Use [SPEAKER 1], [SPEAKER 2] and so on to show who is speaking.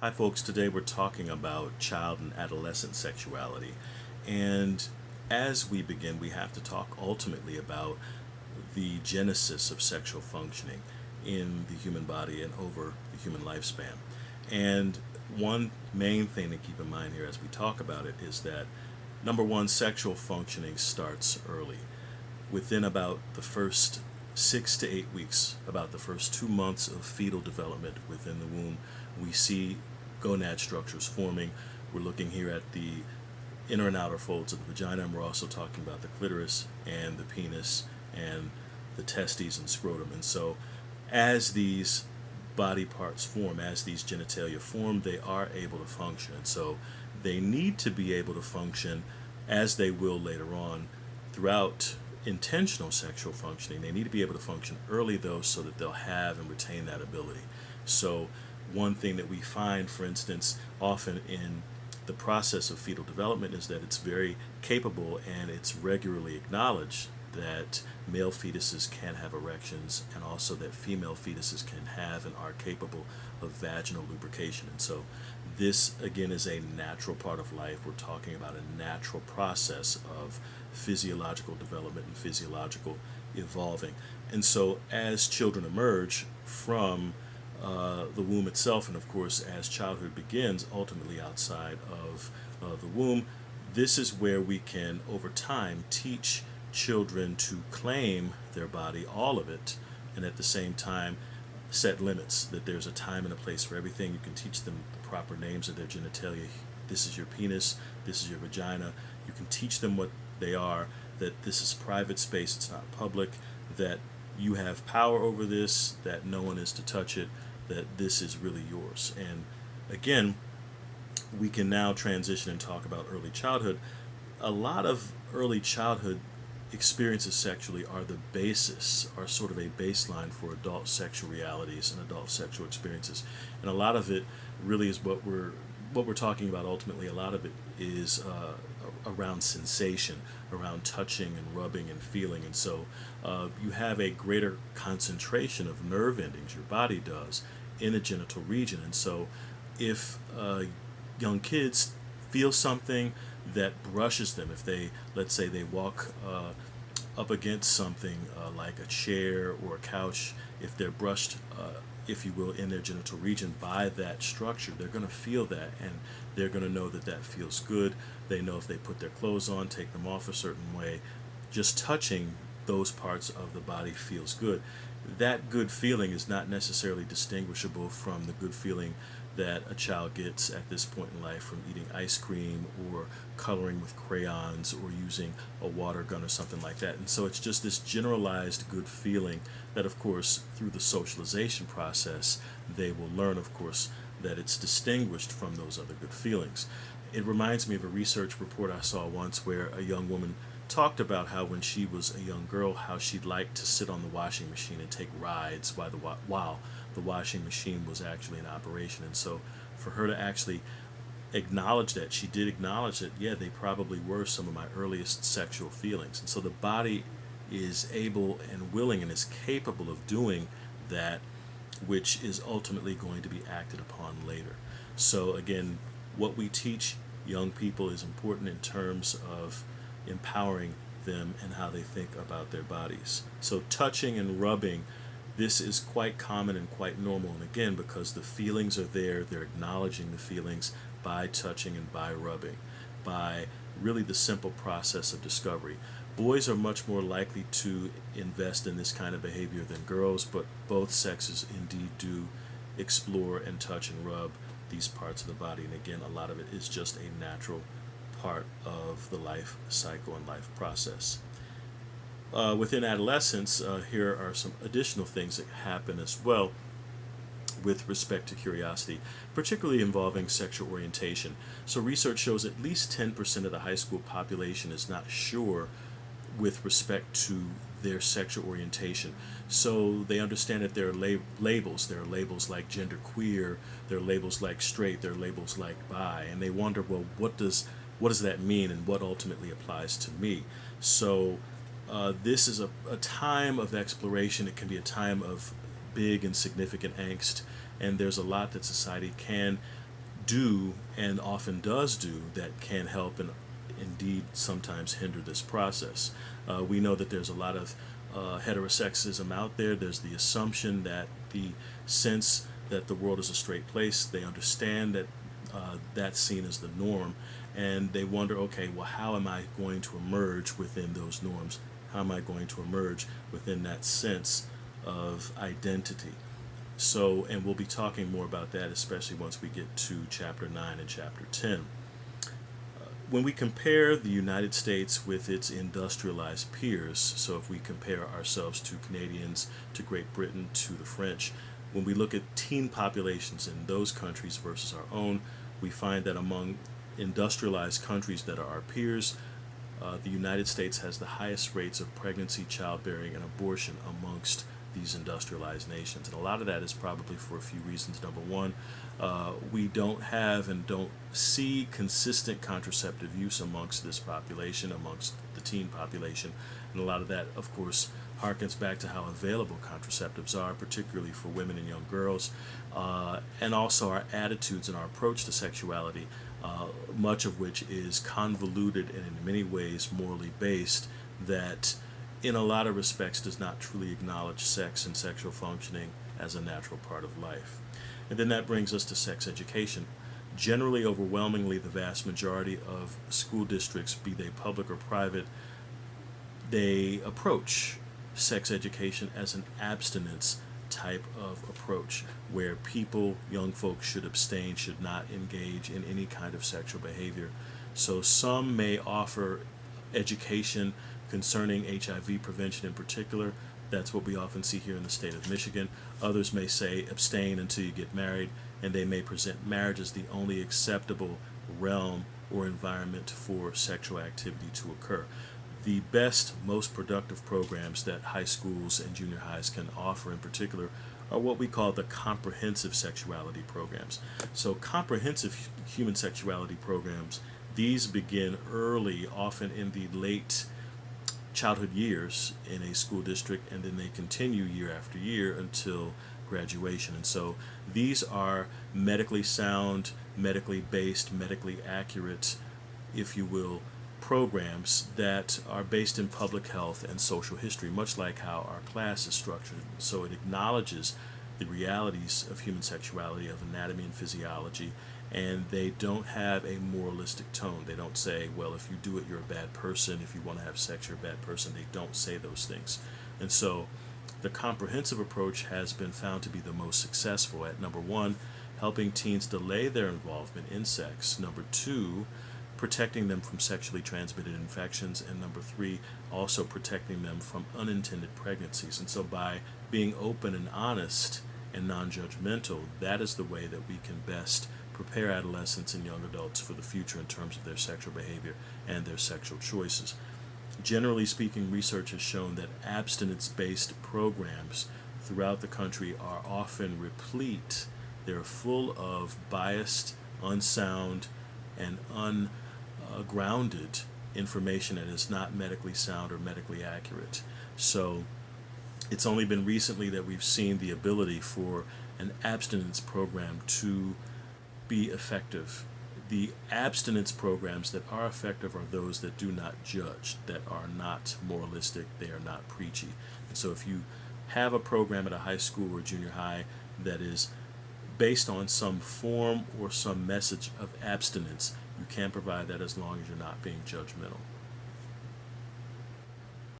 [SPEAKER 1] Hi, folks. Today we're talking about child and adolescent sexuality. And as we begin, we have to talk ultimately about the genesis of sexual functioning in the human body and over the human lifespan. And one main thing to keep in mind here as we talk about it is that number one, sexual functioning starts early. Within about the first 6 to 8 weeks, about the first 2 months of fetal development within the womb, we see gonad structures forming. We're looking here at the inner and outer folds of the vagina, and we're also talking about the clitoris and the penis and the testes and scrotum. And so, as these body parts form, as these genitalia form, they are able to function. And so, they need to be able to function as they will later on throughout intentional sexual functioning. They need to be able to function early, though, so that they'll have and retain that ability. So, one thing that we find, for instance, often in the process of fetal development is that it's very capable and it's regularly acknowledged that male fetuses can have erections and also that female fetuses can have and are capable of vaginal lubrication. And so this again is a natural part of life. We're talking about a natural process of physiological development and physiological evolving. And so as children emerge from the womb itself, and of course, as childhood begins, ultimately outside of the womb, this is where we can, over time, teach children to claim their body, all of it, and at the same time, set limits, that there's a time and a place for everything. You can teach them the proper names of their genitalia. This is your penis, this is your vagina. You can teach them what they are, that this is private space, it's not public, that you have power over this, that no one is to touch it, that this is really yours. And again, we can now transition and talk about early childhood. A lot of early childhood experiences sexually are the basis, are sort of a baseline for adult sexual realities and adult sexual experiences. And a lot of it really is what we're talking about ultimately. A lot of it is around sensation, around touching and rubbing and feeling. And so you have a greater concentration of nerve endings, your body does, in a genital region. And so if young kids feel something that brushes them, if they, let's say they walk up against something like a chair or a couch, if they're brushed, if you will, in their genital region by that structure, they're going to feel that and they're going to know that that feels good. They know if they put their clothes on, take them off a certain way, just touching those parts of the body feels good. That good feeling is not necessarily distinguishable from the good feeling that a child gets at this point in life from eating ice cream or coloring with crayons or using a water gun or something like that. And so it's just this generalized good feeling that, of course, through the socialization process, they will learn, of course, that it's distinguished from those other good feelings. It reminds me of a research report I saw once where a young woman talked about how when she was a young girl, how she'd like to sit on the washing machine and take rides while the washing machine was actually in operation. And so for her to actually acknowledge that, she did acknowledge that, yeah, they probably were some of my earliest sexual feelings. And so the body is able and willing and is capable of doing that, which is ultimately going to be acted upon later. So again, what we teach young people is important in terms of empowering them and how they think about their bodies. So touching and rubbing, this is quite common and quite normal. And again, because the feelings are there, they're acknowledging the feelings by touching and by rubbing, by really the simple process of discovery. Boys are much more likely to invest in this kind of behavior than girls, but both sexes indeed do explore and touch and rub these parts of the body. And again, a lot of it is just a natural part of the life cycle and life process. Within adolescence, here are some additional things that happen as well with respect to curiosity, particularly involving sexual orientation. So research shows at least 10% of the high school population is not sure with respect to their sexual orientation. So they understand that there are labels. There are labels like genderqueer, there are labels like straight, there are labels like bi, and they wonder, well, what does that mean and what ultimately applies to me? So this is a time of exploration. It can be a time of big and significant angst, and there's a lot that society can do and often does do that can help and indeed sometimes hinder this process. We know that there's a lot of heterosexism out there. There's the assumption that the sense that the world is a straight place, they understand that that's seen as the norm, and they wonder, okay, well, how am I going to emerge within those norms? How am I going to emerge within that sense of identity? So, and we'll be talking more about that, especially once we get to chapter 9 and chapter 10. When we compare the United States with its industrialized peers, so if we compare ourselves to Canadians, to Great Britain, to the French, when we look at teen populations in those countries versus our own, we find that among industrialized countries that are our peers, the United States has the highest rates of pregnancy, childbearing, and abortion amongst these industrialized nations. And a lot of that is probably for a few reasons. Number one, we don't have and don't see consistent contraceptive use amongst this population, amongst the teen population. And a lot of that, of course, harkens back to how available contraceptives are, particularly for women and young girls, and also our attitudes and our approach to sexuality, much of which is convoluted and in many ways morally based, that in a lot of respects does not truly acknowledge sex and sexual functioning as a natural part of life. And then that brings us to sex education. Generally, overwhelmingly, the vast majority of school districts, be they public or private, they approach sex education as an abstinence type of approach, where people, young folks, should abstain, should not engage in any kind of sexual behavior. So some may offer education concerning HIV prevention in particular. That's what we often see here in the state of Michigan. Others may say abstain until you get married, and they may present marriage as the only acceptable realm or environment for sexual activity to occur. The best, most productive programs that high schools and junior highs can offer in particular are what we call the comprehensive sexuality programs. So comprehensive human sexuality programs, these begin early, often in the late childhood years in a school district, and then they continue year after year until graduation. And so these are medically sound, medically based, medically accurate, if you will, programs that are based in public health and social history, much like how our class is structured. So it acknowledges the realities of human sexuality, of anatomy and physiology, and they don't have a moralistic tone. They don't say, well, if you do it, you're a bad person. If you want to have sex, you're a bad person. They don't say those things. And so the comprehensive approach has been found to be the most successful at, number one, helping teens delay their involvement in sex. Number two, protecting them from sexually transmitted infections, and number three, also protecting them from unintended pregnancies. And so by being open and honest and non-judgmental, that is the way that we can best prepare adolescents and young adults for the future in terms of their sexual behavior and their sexual choices. Generally speaking, research has shown that abstinence-based programs throughout the country are often replete. They're full of biased, unsound, and ungrounded information that is not medically sound or medically accurate. So it's only been recently that we've seen the ability for an abstinence program to be effective. The abstinence programs that are effective are those that do not judge, that are not moralistic, they are not preachy. And so if you have a program at a high school or junior high that is based on some form or some message of abstinence, you can provide that as long as you're not being judgmental.